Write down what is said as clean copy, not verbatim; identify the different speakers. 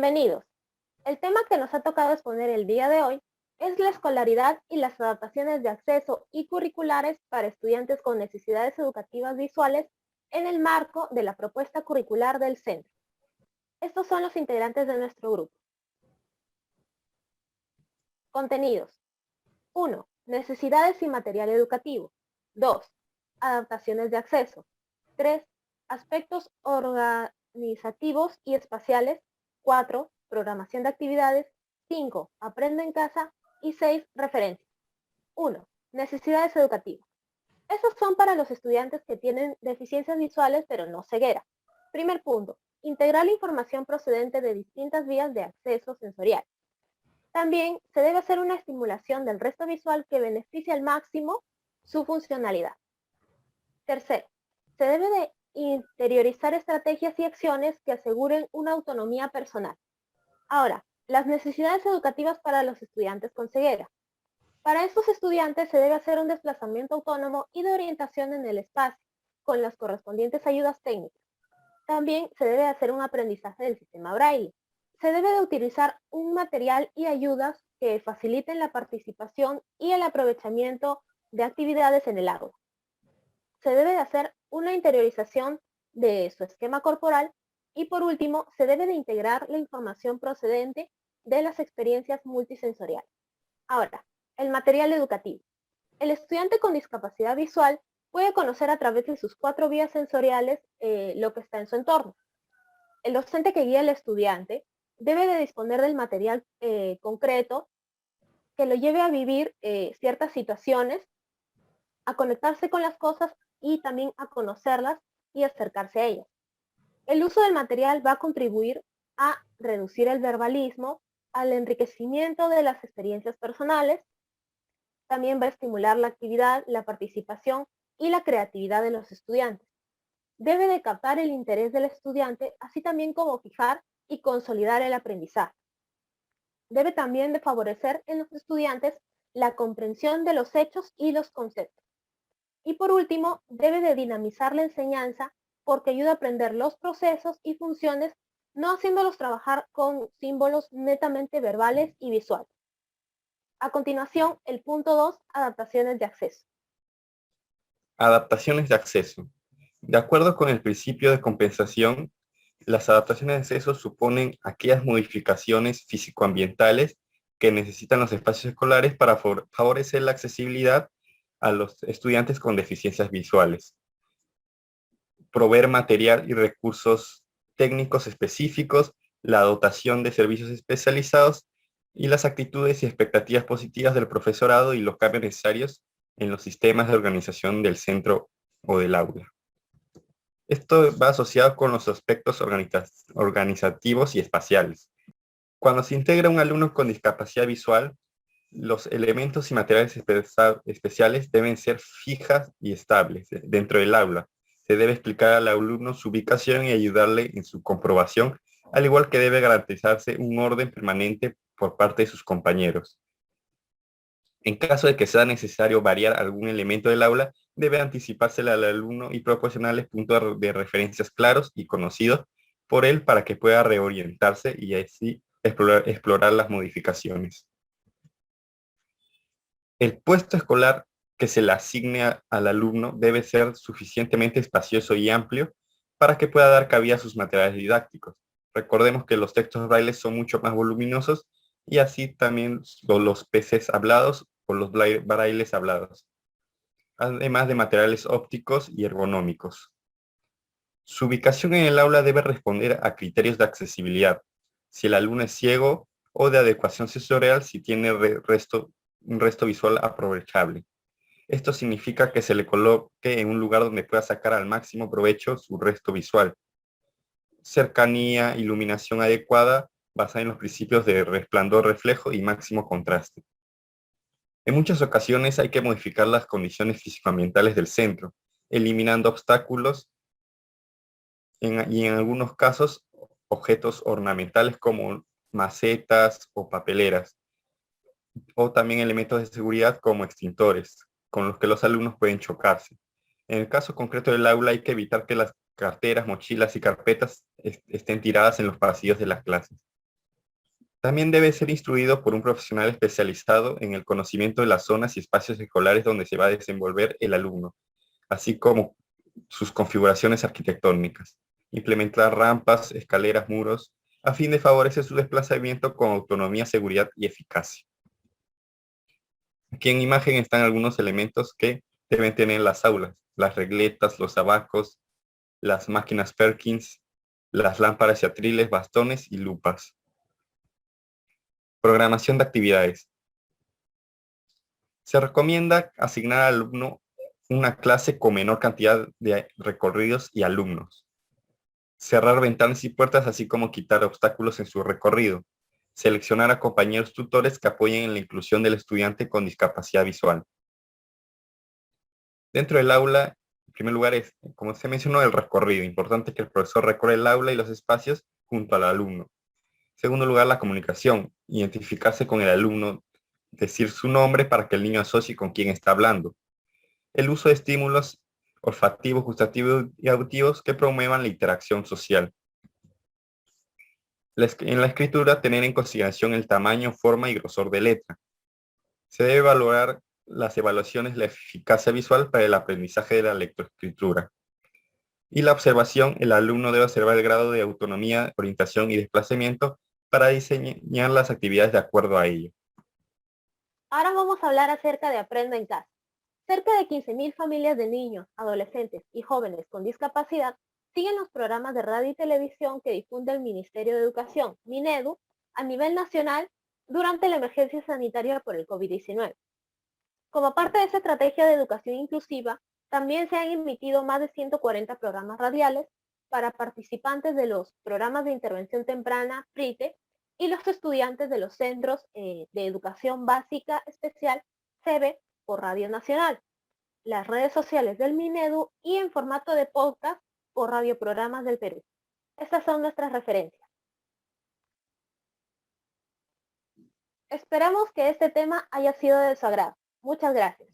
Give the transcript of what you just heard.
Speaker 1: Bienvenidos. El tema que nos ha tocado exponer el día de hoy es la escolaridad y las adaptaciones de acceso y curriculares para estudiantes con necesidades educativas visuales en el marco de la propuesta curricular del centro. Estos son los integrantes de nuestro grupo. Contenidos. 1. Necesidades y material educativo. 2. Adaptaciones de acceso. 3. Aspectos organizativos y espaciales. 4. Programación de actividades. 5. Aprende en casa. Y 6. Referencias. 1. Necesidades educativas. Estos son para los estudiantes que tienen deficiencias visuales pero no ceguera. Primer punto. Integrar la información procedente de distintas vías de acceso sensorial. También se debe hacer una estimulación del resto visual que beneficie al máximo su funcionalidad. Tercero, se debe de interiorizar estrategias y acciones que aseguren una autonomía personal. Ahora, las necesidades educativas para los estudiantes con ceguera. Para estos estudiantes se debe hacer un desplazamiento autónomo y de orientación en el espacio, con las correspondientes ayudas técnicas. También se debe hacer un aprendizaje del sistema Braille. Se debe de utilizar un material y ayudas que faciliten la participación y el aprovechamiento de actividades en el aula. Se debe de hacer una interiorización de su esquema corporal y por último, se debe de integrar la información procedente de las experiencias multisensoriales. Ahora, el material educativo. El estudiante con discapacidad visual puede conocer a través de sus 4 vías sensoriales lo que está en su entorno. El docente que guía al estudiante debe de disponer del material concreto que lo lleve a vivir ciertas situaciones, a conectarse con las cosas y también a conocerlas y acercarse a ellas. El uso del material va a contribuir a reducir el verbalismo, al enriquecimiento de las experiencias personales, también va a estimular la actividad, la participación y la creatividad de los estudiantes. Debe de captar el interés del estudiante, así también como fijar y consolidar el aprendizaje. Debe también de favorecer en los estudiantes la comprensión de los hechos y los conceptos. Y por último, debe de dinamizar la enseñanza porque ayuda a aprender los procesos y funciones, no haciéndolos trabajar con símbolos netamente verbales y visuales. A continuación, el punto 2, adaptaciones de acceso.
Speaker 2: Adaptaciones de acceso. De acuerdo con el principio de compensación, las adaptaciones de acceso suponen aquellas modificaciones físico-ambientales que necesitan los espacios escolares para favorecer la accesibilidad a los estudiantes con deficiencias visuales. Proveer material y recursos técnicos específicos, la dotación de servicios especializados y las actitudes y expectativas positivas del profesorado y los cambios necesarios en los sistemas de organización del centro o del aula. Esto va asociado con los aspectos organizativos y espaciales. Cuando se integra un alumno con discapacidad visual, los elementos y materiales especiales deben ser fijas y estables dentro del aula. Se debe explicar al alumno su ubicación y ayudarle en su comprobación, al igual que debe garantizarse un orden permanente por parte de sus compañeros. En caso de que sea necesario variar algún elemento del aula, debe anticipársele al alumno y proporcionarles puntos de referencias claros y conocidos por él para que pueda reorientarse y así explorar las modificaciones. El puesto escolar que se le asigne al alumno debe ser suficientemente espacioso y amplio para que pueda dar cabida a sus materiales didácticos. Recordemos que los textos braille son mucho más voluminosos y así también los PCs hablados o los brailles hablados, además de materiales ópticos y ergonómicos. Su ubicación en el aula debe responder a criterios de accesibilidad, si el alumno es ciego, o de adecuación sensorial si tiene un resto visual aprovechable. Esto significa que se le coloque en un lugar donde pueda sacar al máximo provecho su resto visual. Cercanía, iluminación adecuada, basada en los principios de resplandor, reflejo y máximo contraste. En muchas ocasiones hay que modificar las condiciones físico-ambientales del centro, eliminando obstáculos y en algunos casos objetos ornamentales como macetas o papeleras, o también elementos de seguridad como extintores, con los que los alumnos pueden chocarse. En el caso concreto del aula hay que evitar que las carteras, mochilas y carpetas estén tiradas en los pasillos de las clases. También debe ser instruido por un profesional especializado en el conocimiento de las zonas y espacios escolares donde se va a desenvolver el alumno, así como sus configuraciones arquitectónicas. Implementar rampas, escaleras, muros, a fin de favorecer su desplazamiento con autonomía, seguridad y eficacia. Aquí en imagen están algunos elementos que deben tener las aulas: las regletas, los abacos, las máquinas Perkins, las lámparas y atriles, bastones y lupas. Programación de actividades. Se recomienda asignar al alumno una clase con menor cantidad de recorridos y alumnos. Cerrar ventanas y puertas, así como quitar obstáculos en su recorrido. Seleccionar a compañeros tutores que apoyen en la inclusión del estudiante con discapacidad visual. Dentro del aula, en primer lugar, como se mencionó, el recorrido. Importante que el profesor recorra el aula y los espacios junto al alumno. En segundo lugar, la comunicación. Identificarse con el alumno, decir su nombre para que el niño asocie con quién está hablando. El uso de estímulos olfativos, gustativos y auditivos que promuevan la interacción social. En la escritura, tener en consideración el tamaño, forma y grosor de letra. Se debe valorar las evaluaciones, la eficacia visual para el aprendizaje de la lectoescritura. Y la observación, el alumno debe observar el grado de autonomía, orientación y desplazamiento para diseñar las actividades de acuerdo a ello.
Speaker 1: Ahora vamos a hablar acerca de Aprenda en Casa. Cerca de 15.000 familias de niños, adolescentes y jóvenes con discapacidad siguen los programas de radio y televisión que difunde el Ministerio de Educación, Minedu, a nivel nacional durante la emergencia sanitaria por el COVID-19. Como parte de esa estrategia de educación inclusiva, también se han emitido más de 140 programas radiales para participantes de los programas de intervención temprana, PRITE, y los estudiantes de los centros de educación básica especial, CEBE, por Radio Nacional, las redes sociales del Minedu y en formato de podcast por radioprogramas del Perú. Estas son nuestras referencias. Esperamos que este tema haya sido de su agrado. Muchas gracias.